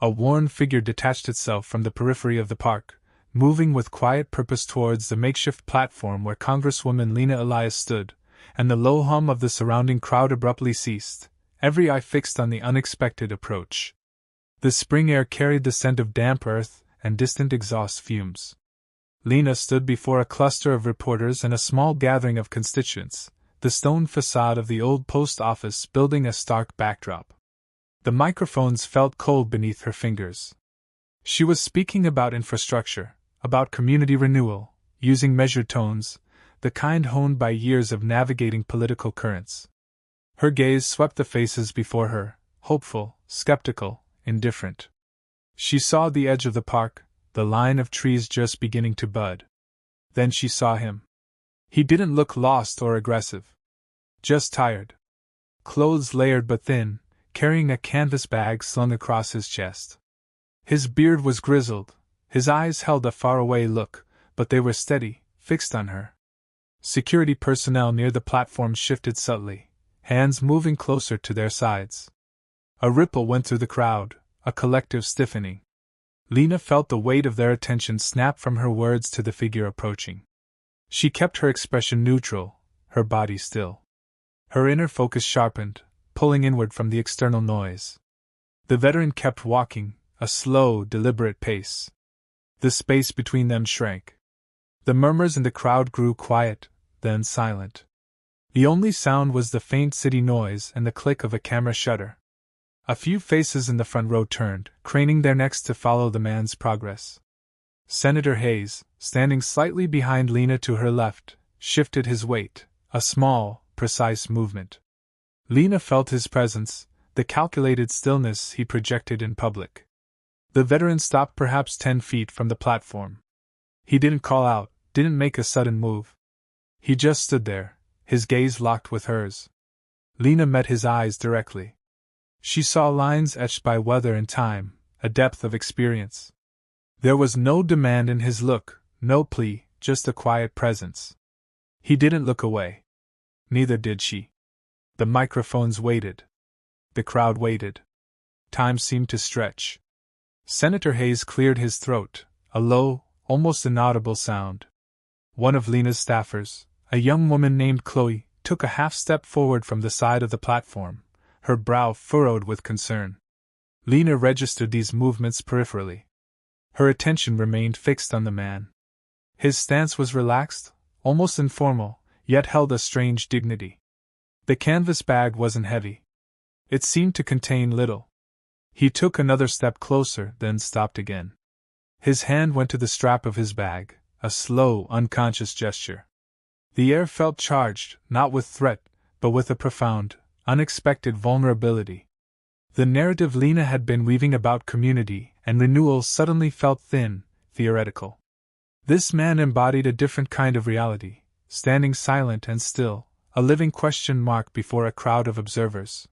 A worn figure detached itself from the periphery of the park, moving with quiet purpose towards the makeshift platform where Congresswoman Lena Elias stood, and the low hum of the surrounding crowd abruptly ceased, every eye fixed on the unexpected approach. The spring air carried the scent of damp earth and distant exhaust fumes. Lena stood before a cluster of reporters and a small gathering of constituents, the stone facade of the old post office building a stark backdrop. The microphones felt cold beneath her fingers. She was speaking about infrastructure, about community renewal, using measured tones, the kind honed by years of navigating political currents. Her gaze swept the faces before her, hopeful, skeptical, indifferent. She saw the edge of the park, the line of trees just beginning to bud. Then she saw him. He didn't look lost or aggressive. Just tired. Clothes layered but thin, carrying a canvas bag slung across his chest. His beard was grizzled, his eyes held a faraway look, but they were steady, fixed on her. Security personnel near the platform shifted subtly, hands moving closer to their sides. A ripple went through the crowd, a collective stiffening. Lena felt the weight of their attention snap from her words to the figure approaching. She kept her expression neutral, her body still. Her inner focus sharpened, pulling inward from the external noise. The veteran kept walking, a slow, deliberate pace. The space between them shrank. The murmurs in the crowd grew quiet, then silent. The only sound was the faint city noise and the click of a camera shutter. A few faces in the front row turned, craning their necks to follow the man's progress. Senator Hayes, standing slightly behind Lena to her left, shifted his weight, a small, precise movement. Lena felt his presence, the calculated stillness he projected in public. The veteran stopped perhaps 10 feet from the platform. He didn't call out, didn't make a sudden move. He just stood there, his gaze locked with hers. Lena met his eyes directly. She saw lines etched by weather and time, a depth of experience. There was no demand in his look, no plea, just a quiet presence. He didn't look away. Neither did she. The microphones waited. The crowd waited. Time seemed to stretch. Senator Hayes cleared his throat, a low, almost inaudible sound. One of Lena's staffers, a young woman named Chloe, took a half step forward from the side of the platform, her brow furrowed with concern. Lena registered these movements peripherally. Her attention remained fixed on the man. His stance was relaxed, almost informal, yet held a strange dignity. The canvas bag wasn't heavy. It seemed to contain little. He took another step closer, then stopped again. His hand went to the strap of his bag, a slow, unconscious gesture. The air felt charged, not with threat, but with a profound, unexpected vulnerability. The narrative Lena had been weaving about community and renewal suddenly felt thin, theoretical. This man embodied a different kind of reality, standing silent and still, a living question mark before a crowd of observers.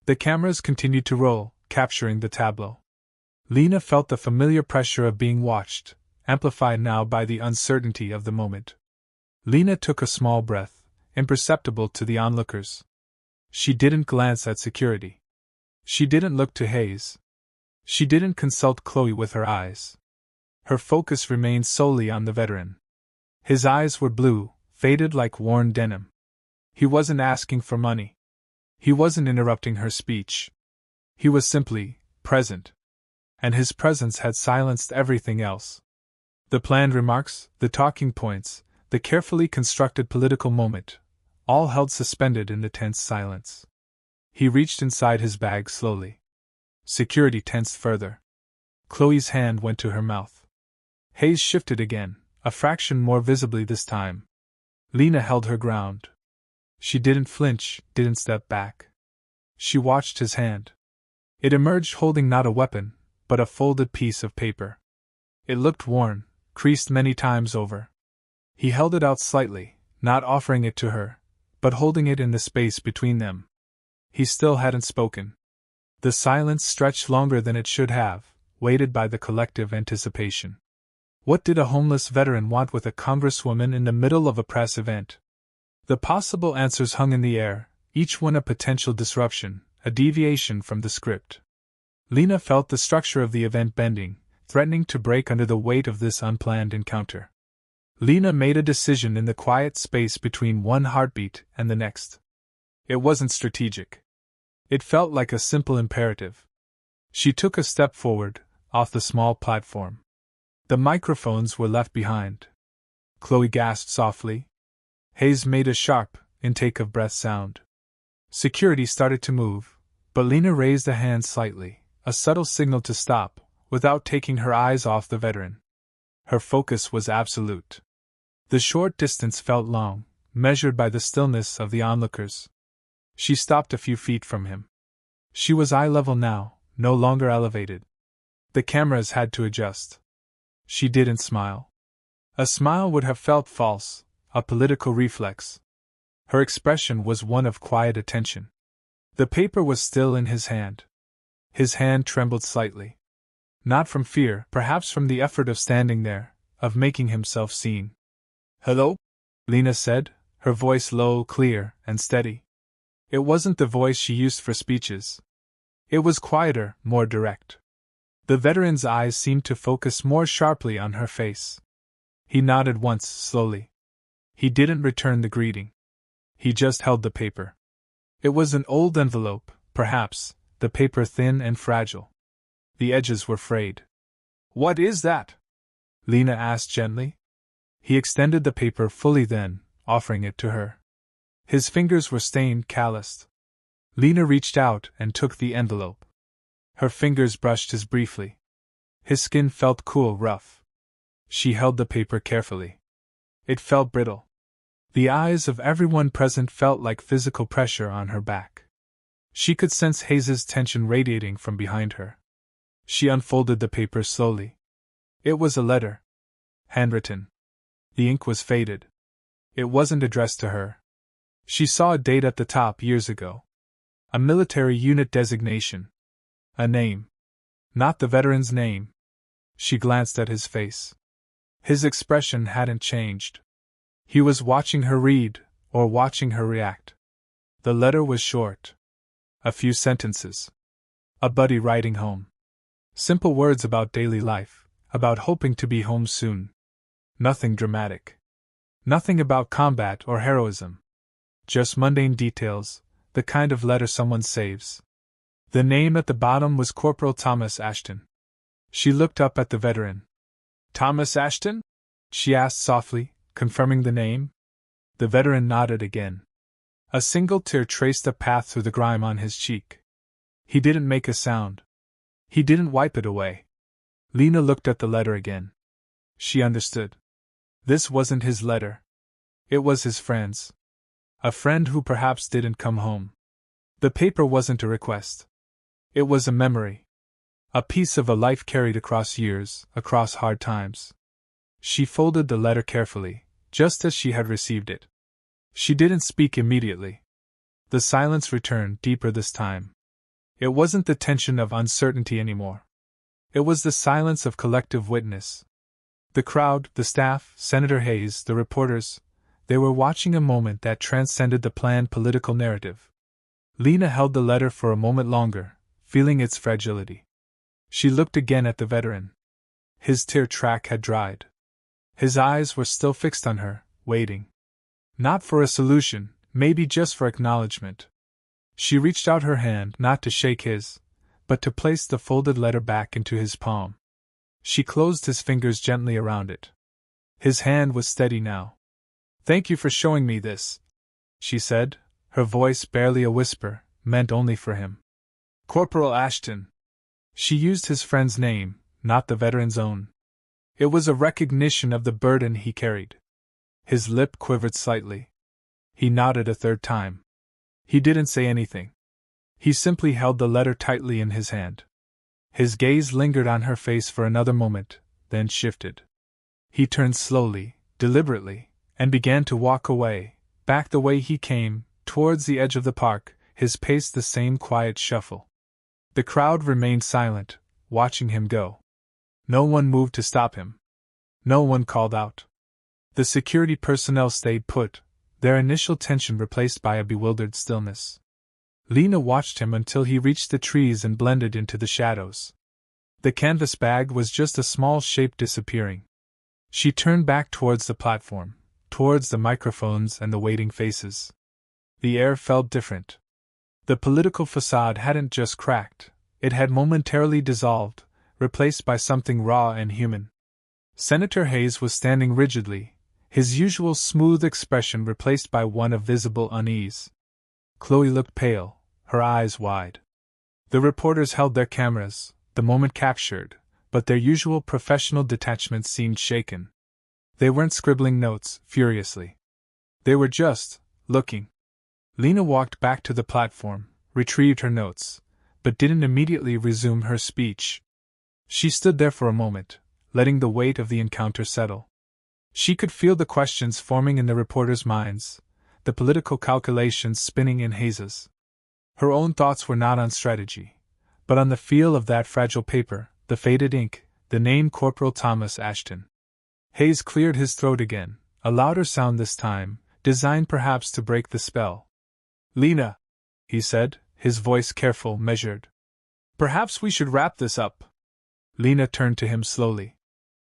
The cameras continued to roll, capturing the tableau. Lena felt the familiar pressure of being watched, amplified now by the uncertainty of the moment. Lena took a small breath, imperceptible to the onlookers. She didn't glance at security. She didn't look to Hayes. She didn't consult Chloe with her eyes. Her focus remained solely on the veteran. His eyes were blue, faded like worn denim. He wasn't asking for money. He wasn't interrupting her speech. He was simply present. And his presence had silenced everything else. The planned remarks, the talking points, the carefully constructed political moment, all held suspended in the tense silence. He reached inside his bag slowly. Security tensed further. Chloe's hand went to her mouth. Hayes shifted again, a fraction more visibly this time. Lena held her ground. She didn't flinch, didn't step back. She watched his hand. It emerged holding not a weapon, but a folded piece of paper. It looked worn, creased many times over. He held it out slightly, not offering it to her, but holding it in the space between them. He still hadn't spoken. The silence stretched longer than it should have, weighted by the collective anticipation. What did a homeless veteran want with a congresswoman in the middle of a press event? The possible answers hung in the air, each one a potential disruption, a deviation from the script. Lena felt the structure of the event bending, threatening to break under the weight of this unplanned encounter. Lena made a decision in the quiet space between one heartbeat and the next. It wasn't strategic. It felt like a simple imperative. She took a step forward, off the small platform. The microphones were left behind. Chloe gasped softly. Hayes made a sharp, intake of breath sound. Security started to move, but Lena raised a hand slightly, a subtle signal to stop, without taking her eyes off the veteran. Her focus was absolute. The short distance felt long, measured by the stillness of the onlookers. She stopped a few feet from him. She was eye level now, no longer elevated. The cameras had to adjust. She didn't smile. A smile would have felt false, a political reflex. Her expression was one of quiet attention. The paper was still in his hand. His hand trembled slightly. Not from fear, perhaps from the effort of standing there, of making himself seen. "Hello?" Lena said, her voice low, clear, and steady. It wasn't the voice she used for speeches. It was quieter, more direct. The veteran's eyes seemed to focus more sharply on her face. He nodded once, slowly. He didn't return the greeting. He just held the paper. It was an old envelope, perhaps, the paper thin and fragile. The edges were frayed. "What is that?" Lena asked gently. He extended the paper fully then, offering it to her. His fingers were stained, calloused. Lena reached out and took the envelope. Her fingers brushed his briefly. His skin felt cool, rough. She held the paper carefully. It felt brittle. The eyes of everyone present felt like physical pressure on her back. She could sense Hayes's tension radiating from behind her. She unfolded the paper slowly. It was a letter. Handwritten. The ink was faded. It wasn't addressed to her. She saw a date at the top years ago. A military unit designation. A name. Not the veteran's name. She glanced at his face. His expression hadn't changed. He was watching her read, or watching her react. The letter was short. A few sentences. A buddy writing home. Simple words about daily life, about hoping to be home soon. Nothing dramatic. Nothing about combat or heroism. Just mundane details, the kind of letter someone saves. The name at the bottom was Corporal Thomas Ashton. She looked up at the veteran. "Thomas Ashton?" she asked softly, confirming the name. The veteran nodded again. A single tear traced a path through the grime on his cheek. He didn't make a sound. He didn't wipe it away. Lena looked at the letter again. She understood. This wasn't his letter. It was his friend's. A friend who perhaps didn't come home. The paper wasn't a request. It was a memory. A piece of a life carried across years, across hard times. She folded the letter carefully, just as she had received it. She didn't speak immediately. The silence returned, deeper this time. It wasn't the tension of uncertainty anymore. It was the silence of collective witness. The crowd, the staff, Senator Hayes, the reporters, they were watching a moment that transcended the planned political narrative. Lena held the letter for a moment longer, feeling its fragility. She looked again at the veteran. His tear track had dried. His eyes were still fixed on her, waiting. Not for a solution, maybe just for acknowledgement. She reached out her hand, not to shake his, but to place the folded letter back into his palm. She closed his fingers gently around it. His hand was steady now. "Thank you for showing me this," she said, her voice barely a whisper, meant only for him. "Corporal Ashton." She used his friend's name, not the veteran's own. It was a recognition of the burden he carried. His lip quivered slightly. He nodded a third time. He didn't say anything. He simply held the letter tightly in his hand. His gaze lingered on her face for another moment, then shifted. He turned slowly, deliberately, and began to walk away, back the way he came, towards the edge of the park, his pace the same quiet shuffle. The crowd remained silent, watching him go. No one moved to stop him. No one called out. The security personnel stayed put, their initial tension replaced by a bewildered stillness. Lena watched him until he reached the trees and blended into the shadows. The canvas bag was just a small shape disappearing. She turned back towards the platform, towards the microphones and the waiting faces. The air felt different. The political facade hadn't just cracked, it had momentarily dissolved, replaced by something raw and human. Senator Hayes was standing rigidly, his usual smooth expression replaced by one of visible unease. Chloe looked pale, her eyes wide. The reporters held their cameras, the moment captured, but their usual professional detachment seemed shaken. They weren't scribbling notes furiously. They were just looking. Lena walked back to the platform, retrieved her notes, but didn't immediately resume her speech. She stood there for a moment, letting the weight of the encounter settle. She could feel the questions forming in the reporters' minds, the political calculations spinning in Hayes's. Her own thoughts were not on strategy, but on the feel of that fragile paper, the faded ink, the name Corporal Thomas Ashton. Hayes cleared his throat again, a louder sound this time, designed perhaps to break the spell. "Lena," he said, his voice careful, measured. "Perhaps we should wrap this up." Lena turned to him slowly.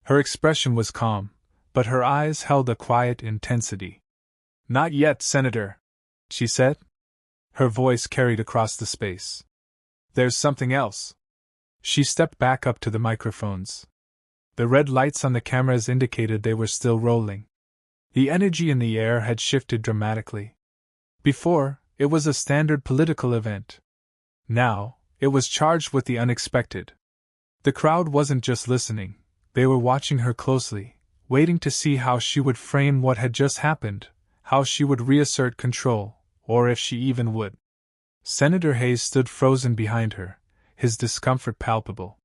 Her expression was calm, but her eyes held a quiet intensity. "Not yet, Senator," she said. Her voice carried across the space. "There's something else." She stepped back up to the microphones. The red lights on the cameras indicated they were still rolling. The energy in the air had shifted dramatically. Before, it was a standard political event. Now, it was charged with the unexpected. The crowd wasn't just listening, they were watching her closely, waiting to see how she would frame what had just happened, how she would reassert control, or if she even would. Senator Hayes stood frozen behind her, his discomfort palpable.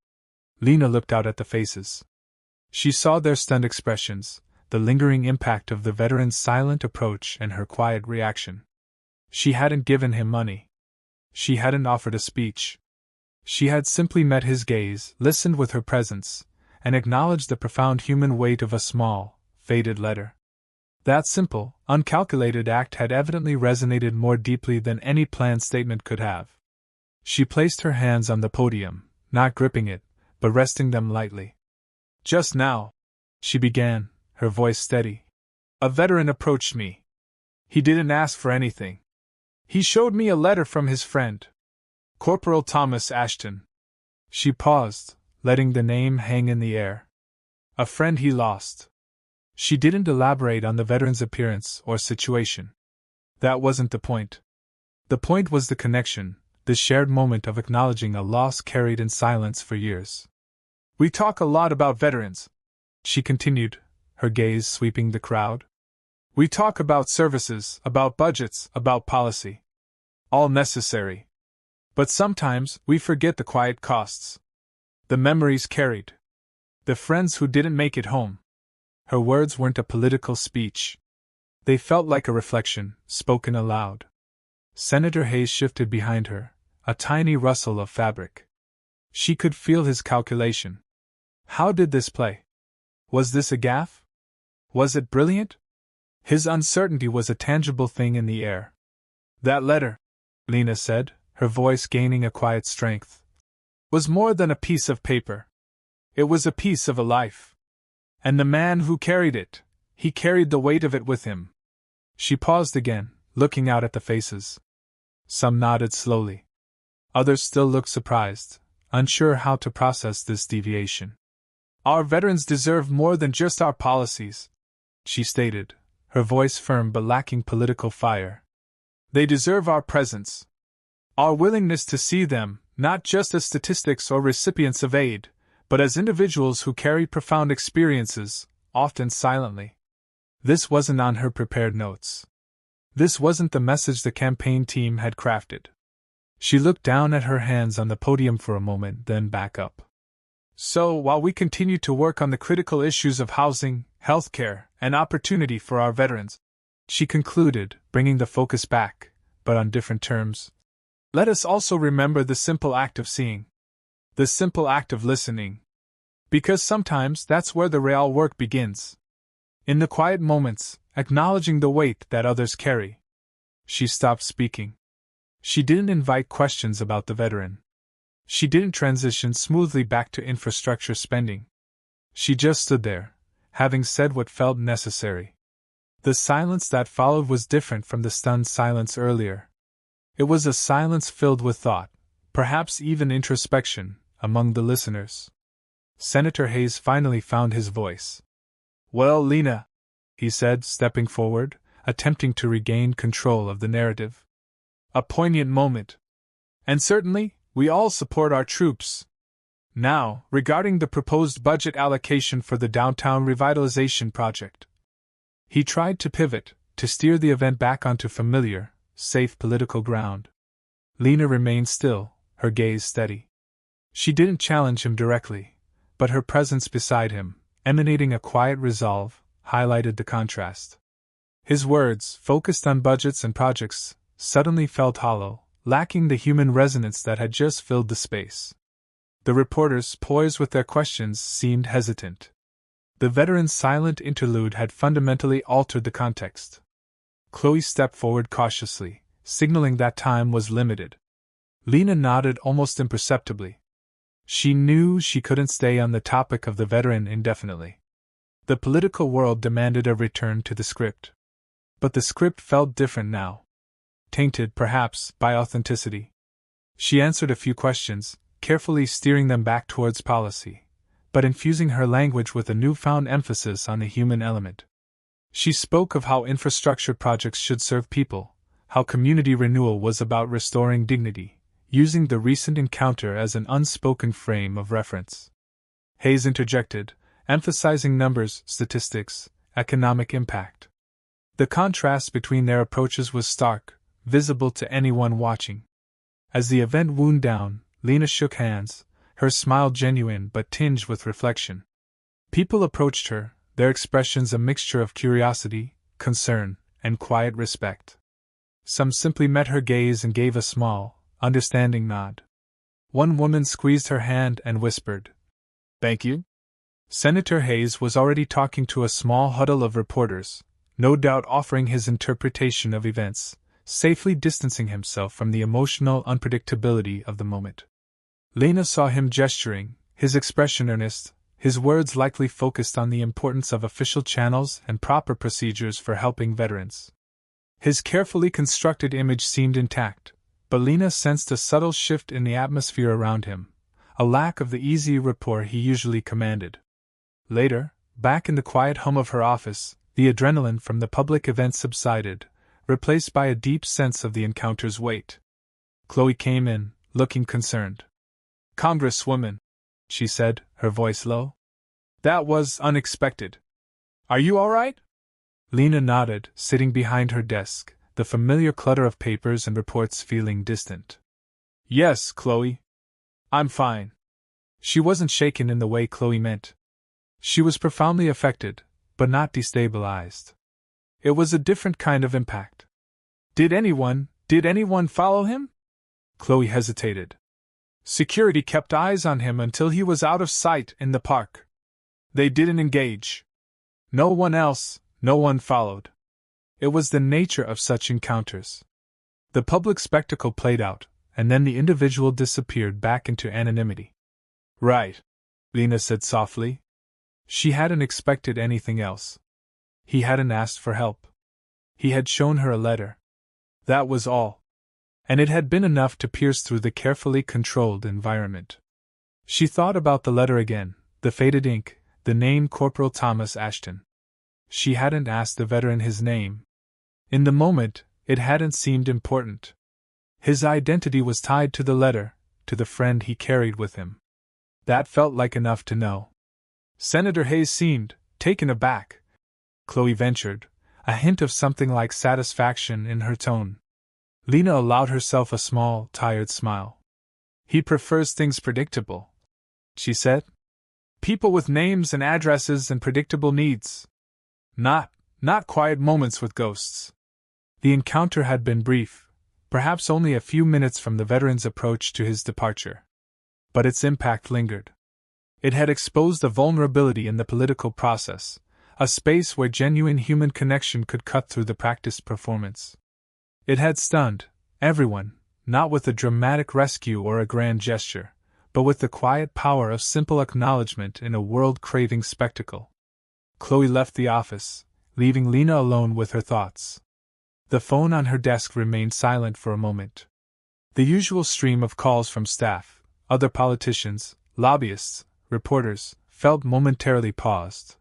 Lena looked out at the faces. She saw their stunned expressions, the lingering impact of the veteran's silent approach and her quiet reaction. She hadn't given him money. She hadn't offered a speech. She had simply met his gaze, listened with her presence, and acknowledged the profound human weight of a small, faded letter. That simple, uncalculated act had evidently resonated more deeply than any planned statement could have. She placed her hands on the podium, not gripping it, but resting them lightly. "Just now," she began, her voice steady, "a veteran approached me. He didn't ask for anything. He showed me a letter from his friend, Corporal Thomas Ashton." She paused, letting the name hang in the air. A friend he lost. She didn't elaborate on the veteran's appearance or situation. That wasn't the point. The point was the connection, the shared moment of acknowledging a loss carried in silence for years. "We talk a lot about veterans," she continued, her gaze sweeping the crowd. "We talk about services, about budgets, about policy. All necessary. But sometimes we forget the quiet costs. The memories carried. The friends who didn't make it home." Her words weren't a political speech. They felt like a reflection, spoken aloud. Senator Hayes shifted behind her, a tiny rustle of fabric. She could feel his calculation. How did this play? Was this a gaffe? Was it brilliant? His uncertainty was a tangible thing in the air. "That letter," Lena said, her voice gaining a quiet strength, "was more than a piece of paper. It was a piece of a life. And the man who carried it, he carried the weight of it with him." She paused again, looking out at the faces. Some nodded slowly. Others still looked surprised, unsure how to process this deviation. "Our veterans deserve more than just our policies," she stated, her voice firm but lacking political fire. "They deserve our presence. Our willingness to see them, not just as statistics or recipients of aid, but as individuals who carry profound experiences, often silently." This wasn't on her prepared notes. This wasn't the message the campaign team had crafted. She looked down at her hands on the podium for a moment, then back up. "So, while we continue to work on the critical issues of housing, healthcare, and opportunity for our veterans," she concluded, bringing the focus back, but on different terms, "let us also remember the simple act of seeing. The simple act of listening. Because sometimes that's where the real work begins. In the quiet moments, acknowledging the weight that others carry." She stopped speaking. She didn't invite questions about the veteran. She didn't transition smoothly back to infrastructure spending. She just stood there, having said what felt necessary. The silence that followed was different from the stunned silence earlier. It was a silence filled with thought, perhaps even introspection, among the listeners. Senator Hayes finally found his voice. "Well, Lena," he said, stepping forward, attempting to regain control of the narrative. "A poignant moment. And certainly, we all support our troops. Now, regarding the proposed budget allocation for the downtown revitalization project." He tried to pivot, to steer the event back onto familiar, safe political ground. Lena remained still, her gaze steady. She didn't challenge him directly, but her presence beside him, emanating a quiet resolve, highlighted the contrast. His words, focused on budgets and projects, suddenly felt hollow, lacking the human resonance that had just filled the space. The reporters, poised with their questions, seemed hesitant. The veteran's silent interlude had fundamentally altered the context. Chloe stepped forward cautiously, signaling that time was limited. Lena nodded almost imperceptibly. She knew she couldn't stay on the topic of the veteran indefinitely. The political world demanded a return to the script. But the script felt different now. Tainted, perhaps, by authenticity. She answered a few questions, carefully steering them back towards policy, but infusing her language with a newfound emphasis on the human element. She spoke of how infrastructure projects should serve people, how community renewal was about restoring dignity, using the recent encounter as an unspoken frame of reference. Hayes interjected, emphasizing numbers, statistics, economic impact. The contrast between their approaches was stark, visible to anyone watching. As the event wound down, Lena shook hands, her smile genuine but tinged with reflection. People approached her, their expressions a mixture of curiosity, concern, and quiet respect. Some simply met her gaze and gave a small, understanding nod. One woman squeezed her hand and whispered, "Thank you." Senator Hayes was already talking to a small huddle of reporters, no doubt offering his interpretation of events, safely distancing himself from the emotional unpredictability of the moment. Lena saw him gesturing, his expression earnest, his words likely focused on the importance of official channels and proper procedures for helping veterans. His carefully constructed image seemed intact, but Lena sensed a subtle shift in the atmosphere around him, a lack of the easy rapport he usually commanded. Later, back in the quiet hum of her office, the adrenaline from the public event subsided, replaced by a deep sense of the encounter's weight. Chloe came in, looking concerned. "Congresswoman," she said, her voice low. "That was unexpected. Are you all right?" Lena nodded, sitting behind her desk, the familiar clutter of papers and reports feeling distant. "Yes, Chloe. I'm fine." She wasn't shaken in the way Chloe meant. She was profoundly affected, but not destabilized. It was a different kind of impact. Did anyone follow him?" Chloe hesitated. "Security kept eyes on him until he was out of sight in the park. They didn't engage. No one followed. It was the nature of such encounters. The public spectacle played out, and then the individual disappeared back into anonymity." "Right," Lena said softly. She hadn't expected anything else. He hadn't asked for help. He had shown her a letter. That was all. And it had been enough to pierce through the carefully controlled environment. She thought about the letter again, the faded ink, the name Corporal Thomas Ashton. She hadn't asked the veteran his name. In the moment, it hadn't seemed important. His identity was tied to the letter, to the friend he carried with him. That felt like enough to know. Senator Hayes seemed taken aback, Chloe ventured, a hint of something like satisfaction in her tone. Lena allowed herself a small, tired smile. "He prefers things predictable," she said. "People with names and addresses and predictable needs. Not quiet moments with ghosts." The encounter had been brief, perhaps only a few minutes from the veteran's approach to his departure. But its impact lingered. It had exposed a vulnerability in the political process, a space where genuine human connection could cut through the practiced performance. It had stunned everyone, not with a dramatic rescue or a grand gesture, but with the quiet power of simple acknowledgement in a world craving spectacle. Chloe left the office, leaving Lena alone with her thoughts. The phone on her desk remained silent for a moment. The usual stream of calls from staff, other politicians, lobbyists, reporters, felt momentarily paused.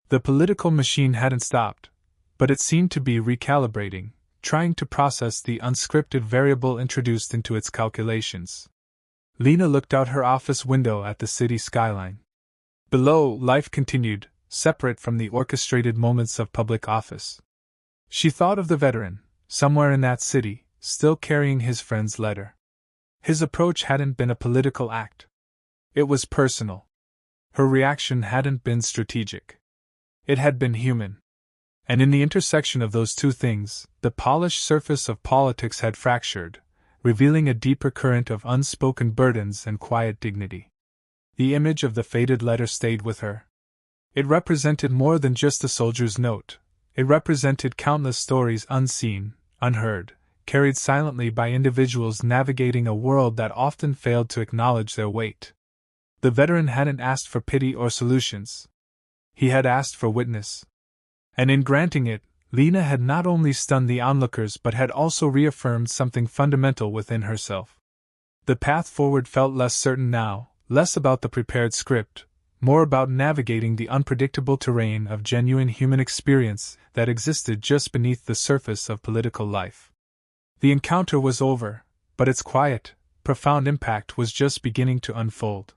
The political machine hadn't stopped, but it seemed to be recalibrating, trying to process the unscripted variable introduced into its calculations. Lena looked out her office window at the city skyline. Below, life continued, separate from the orchestrated moments of public office. She thought of the veteran, somewhere in that city, still carrying his friend's letter. His approach hadn't been a political act. It was personal. Her reaction hadn't been strategic. It had been human. And in the intersection of those two things, the polished surface of politics had fractured, revealing a deeper current of unspoken burdens and quiet dignity. The image of the faded letter stayed with her. It represented more than just a soldier's note. It represented countless stories unseen, unheard, carried silently by individuals navigating a world that often failed to acknowledge their weight. The veteran hadn't asked for pity or solutions. He had asked for witness. And in granting it, Lena had not only stunned the onlookers but had also reaffirmed something fundamental within herself. The path forward felt less certain now, less about the prepared script, more about navigating the unpredictable terrain of genuine human experience that existed just beneath the surface of political life. The encounter was over, but its quiet, profound impact was just beginning to unfold.